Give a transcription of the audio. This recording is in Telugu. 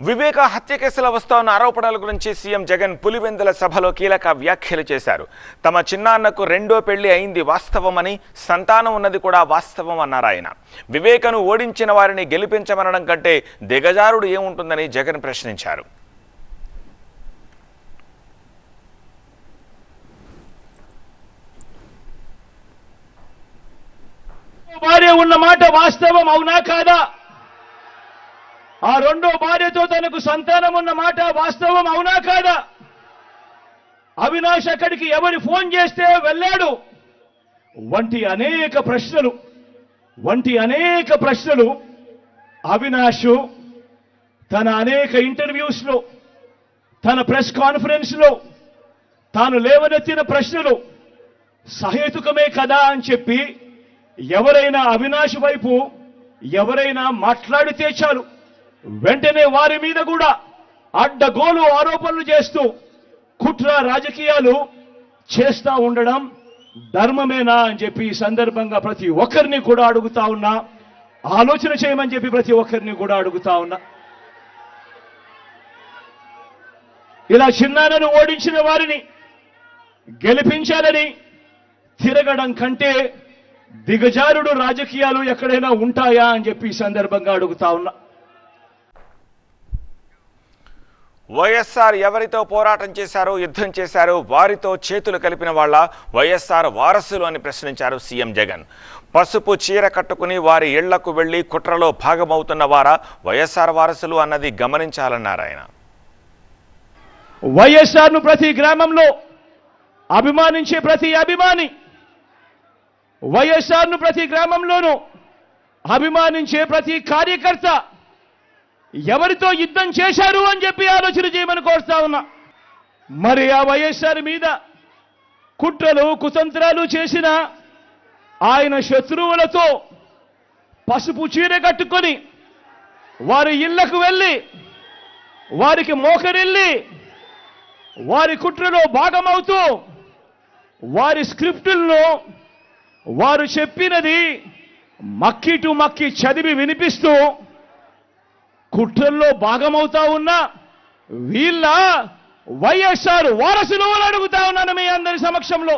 వివేక హత్య కేసులో వస్తోన్న ఆరోపణల గురించి సీఎం జగన్ పులివెందుల సభలో కీలక వ్యాఖ్యలు చేశారు. తమ చిన్నాన్నకు రెండో పెళ్లి అయింది వాస్తవమని, సంతానం ఉన్నది కూడా వాస్తవం అన్నారు ఆయన. వివేకను ఓడించిన వారిని గెలిపించమనడం కంటే దిగజారుడు ఏముంటుందని జగన్ ప్రశ్నించారు. భార్య ఉన్న మాట వాస్తవం అవునా కాదా? ఆ రెండో భార్యతో తనకు సంతానం ఉన్న మాట వాస్తవం అవునా కాదా? అవినాష్ అక్కడికి ఎవరి ఫోన్ చేస్తే వెళ్ళాడు వంటి అనేక ప్రశ్నలు అవినాష్ తన అనేక ఇంటర్వ్యూస్ లో, తన ప్రెస్ కాన్ఫరెన్స్ లో తాను లేవనెత్తిన ప్రశ్నలు సహేతుకమే కదా అని చెప్పి ఎవరైనా అవినాష్ వైపు ఎవరైనా మాట్లాడితే చాలు వెంటనే వారి మీద కూడా అడ్డగోలు ఆరోపణలు చేస్తూ కుట్ర రాజకీయాలు చేస్తా ఉండడం ధర్మమేనా అని చెప్పి ఈ సందర్భంగా ప్రతి ఒక్కరిని కూడా అడుగుతా ఉన్నా. ఆలోచన చేయమని చెప్పి ప్రతి ఒక్కరిని కూడా అడుగుతా ఉన్నా. ఇలా చిన్నాన్నను ఓడించిన వారిని గెలిపించాలని తిరగడం కంటే దిగజారుడు రాజకీయాలు ఎక్కడైనా ఉంటాయా అని చెప్పి ఈ సందర్భంగా అడుగుతా ఉన్నా. వైఎస్ఆర్ ఎవరితో పోరాటం చేశారో, యుద్ధం చేశారో వారితో చేతులు కలిపిన వాళ్ళ వైఎస్ఆర్ వారసులు అని ప్రశ్నించారు సీఎం జగన్. పసుపు చీర కట్టుకుని వారి ఇళ్లకు వెళ్లి కుట్రలో భాగమవుతున్న వారా వైఎస్ఆర్ వారసులు అన్నది గమనించాలన్నారు ఆయన. వైఎస్ఆర్ను ప్రతి గ్రామంలో అభిమానించే ప్రతి అభిమాని, వైఎస్ఆర్ను ప్రతి గ్రామంలోనూ అభిమానించే ప్రతి కార్యకర్త ఎవరితో యుద్ధం చేశారు అని చెప్పి ఆలోచన చేయమని కోరుతా ఉన్నా. మరి ఆ వైఎస్ఆర్ మీద కుట్రలు కుతంత్రాలు చేసిన ఆయన శత్రువులతో పసుపు చీర కట్టుకొని వారి ఇళ్లకు వెళ్ళి వారికి మోకరిల్లి వారి కుట్రలో భాగమవుతూ వారి స్క్రిప్టులను వారు చెప్పినది మక్కి టు మక్కి చదివి వినిపిస్తూ కుట్రల్లో భాగమవుతా ఉన్నా వీళ్ళ వైఎస్ఆర్ వారసులు అడుగుతా ఉన్నాను మీ అందరి సమక్షంలో.